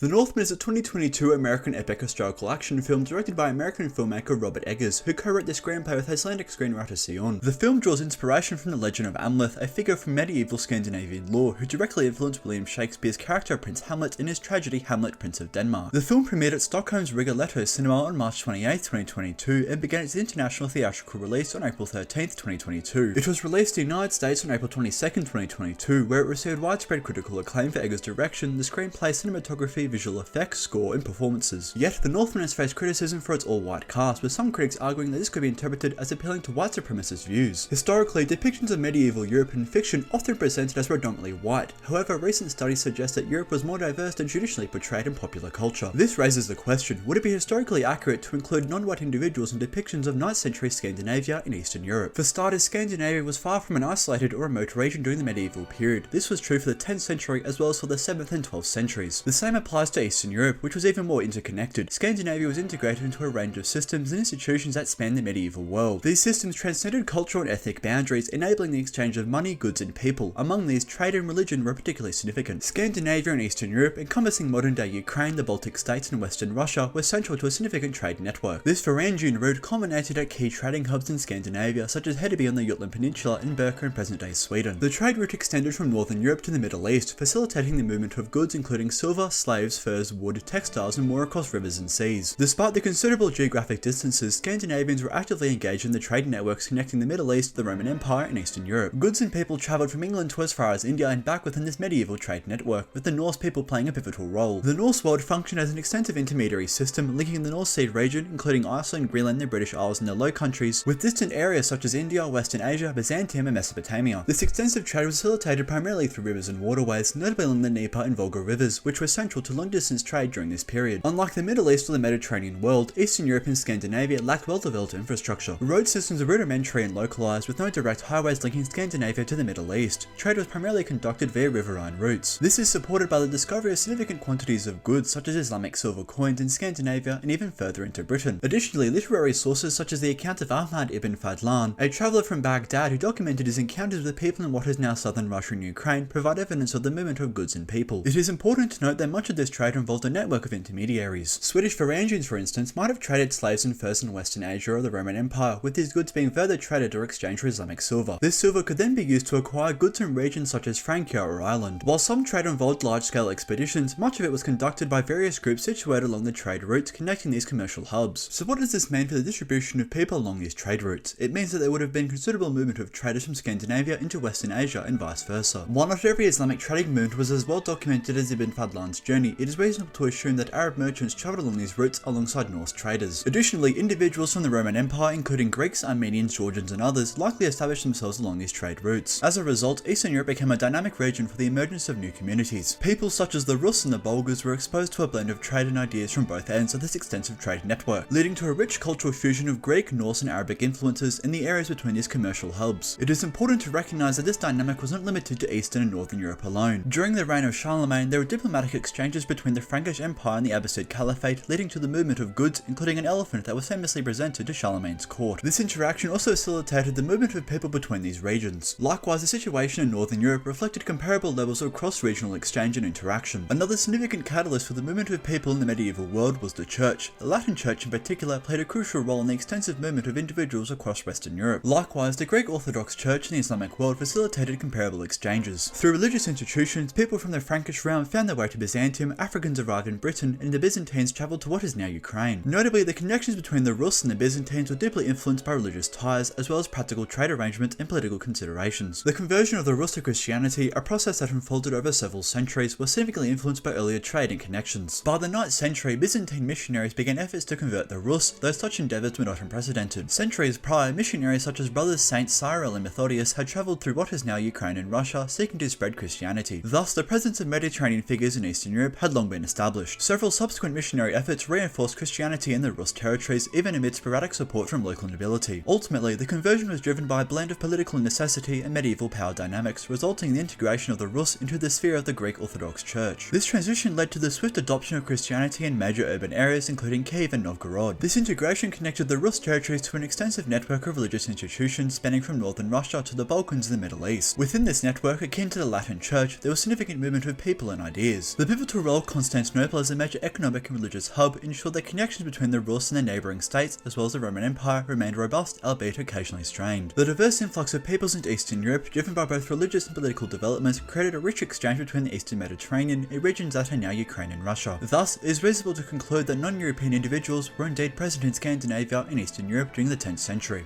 The Northman is a 2022 American epic historical action film directed by American filmmaker Robert Eggers, who co-wrote the screenplay with Icelandic screenwriter Sion. The film draws inspiration from the legend of Amleth, a figure from medieval Scandinavian lore who directly influenced William Shakespeare's character Prince Hamlet in his tragedy Hamlet, Prince of Denmark. The film premiered at Stockholm's Rigoletto Cinema on March 28, 2022 and began its international theatrical release on April 13, 2022. It was released in the United States on April 22, 2022, where it received widespread critical acclaim for Eggers' direction, the screenplay, cinematography, visual effects, score, and performances. Yet, The Northman has faced criticism for its all-white cast, with some critics arguing that this could be interpreted as appealing to white supremacist views. Historically, depictions of medieval Europe in fiction often presented as predominantly white. However, recent studies suggest that Europe was more diverse than traditionally portrayed in popular culture. This raises the question, would it be historically accurate to include non-white individuals in depictions of 9th century Scandinavia in Eastern Europe? For starters, Scandinavia was far from an isolated or remote region during the medieval period. This was true for the 10th century as well as for the 7th and 12th centuries. The same applies to Eastern Europe, which was even more interconnected. Scandinavia was integrated into a range of systems and institutions that spanned the medieval world. These systems transcended cultural and ethnic boundaries, enabling the exchange of money, goods, and people. Among these, trade and religion were particularly significant. Scandinavia and Eastern Europe, encompassing modern-day Ukraine, the Baltic states, and Western Russia, were central to a significant trade network. This Varangian route culminated at key trading hubs in Scandinavia, such as Hedeby on the Jutland Peninsula and Birka in present-day Sweden. The trade route extended from northern Europe to the Middle East, facilitating the movement of goods including silver, slaves, furs, wood, textiles, and more across rivers and seas. Despite the considerable geographic distances, Scandinavians were actively engaged in the trade networks connecting the Middle East, the Roman Empire, and Eastern Europe. Goods and people travelled from England to as far as India and back within this medieval trade network, with the Norse people playing a pivotal role. The Norse world functioned as an extensive intermediary system linking the North Sea region, including Iceland, Greenland, the British Isles, and the Low Countries, with distant areas such as India, Western Asia, Byzantium, and Mesopotamia. This extensive trade was facilitated primarily through rivers and waterways, notably along the Dnieper and Volga rivers, which were central to long-distance trade during this period. Unlike the Middle East or the Mediterranean world, Eastern Europe and Scandinavia lacked well-developed infrastructure. Road systems were rudimentary and localized, with no direct highways linking Scandinavia to the Middle East. Trade was primarily conducted via riverine routes. This is supported by the discovery of significant quantities of goods such as Islamic silver coins in Scandinavia and even further into Britain. Additionally, literary sources such as the account of Ahmad ibn Fadlan, a traveller from Baghdad who documented his encounters with people in what is now southern Russia and Ukraine, provide evidence of the movement of goods and people. It is important to note that much of this trade involved a network of intermediaries. Swedish Varangians, for instance, might have traded slaves and furs in Western Asia or the Roman Empire, with these goods being further traded or exchanged for Islamic silver. This silver could then be used to acquire goods in regions such as Francia or Ireland. While some trade involved large-scale expeditions, much of it was conducted by various groups situated along the trade routes connecting these commercial hubs. So what does this mean for the distribution of people along these trade routes? It means that there would have been considerable movement of traders from Scandinavia into Western Asia and vice versa. While not every Islamic trading movement was as well documented as Ibn Fadlan's journey, it is reasonable to assume that Arab merchants travelled along these routes alongside Norse traders. Additionally, individuals from the Roman Empire, including Greeks, Armenians, Georgians, and others, likely established themselves along these trade routes. As a result, Eastern Europe became a dynamic region for the emergence of new communities. People such as the Rus and the Bulgars were exposed to a blend of trade and ideas from both ends of this extensive trade network, leading to a rich cultural fusion of Greek, Norse, and Arabic influences in the areas between these commercial hubs. It is important to recognise that this dynamic was not limited to Eastern and Northern Europe alone. During the reign of Charlemagne, there were diplomatic exchanges between the Frankish Empire and the Abbasid Caliphate, leading to the movement of goods, including an elephant that was famously presented to Charlemagne's court. This interaction also facilitated the movement of people between these regions. Likewise, the situation in Northern Europe reflected comparable levels of cross-regional exchange and interaction. Another significant catalyst for the movement of people in the medieval world was the Church. The Latin Church in particular played a crucial role in the extensive movement of individuals across Western Europe. Likewise, the Greek Orthodox Church in the Islamic world facilitated comparable exchanges. Through religious institutions, people from the Frankish realm found their way to Byzantium, Africans arrived in Britain, and the Byzantines travelled to what is now Ukraine. Notably, the connections between the Rus and the Byzantines were deeply influenced by religious ties, as well as practical trade arrangements and political considerations. The conversion of the Rus to Christianity, a process that unfolded over several centuries, was significantly influenced by earlier trade and connections. By the 9th century, Byzantine missionaries began efforts to convert the Rus, though such endeavours were not unprecedented. Centuries prior, missionaries such as brothers Saints Cyril and Methodius had travelled through what is now Ukraine and Russia, seeking to spread Christianity. Thus, the presence of Mediterranean figures in Eastern Europe had long been established. Several subsequent missionary efforts reinforced Christianity in the Rus territories, even amid sporadic support from local nobility. Ultimately, the conversion was driven by a blend of political necessity and medieval power dynamics, resulting in the integration of the Rus into the sphere of the Greek Orthodox Church. This transition led to the swift adoption of Christianity in major urban areas including Kiev and Novgorod. This integration connected the Rus territories to an extensive network of religious institutions spanning from northern Russia to the Balkans and the Middle East. Within this network, akin to the Latin Church, there was significant movement of people and ideas. The pivotal role role, Constantinople as a major economic and religious hub ensured that connections between the Rus and their neighbouring states, as well as the Roman Empire, remained robust, albeit occasionally strained. The diverse influx of peoples into Eastern Europe, driven by both religious and political development, created a rich exchange between the Eastern Mediterranean and regions that are now Ukraine and Russia. Thus, it is reasonable to conclude that non-European individuals were indeed present in Scandinavia and Eastern Europe during the 10th century.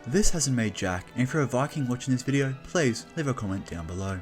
This hasn't made Jack, and if you're a Viking watching this video, please leave a comment down below.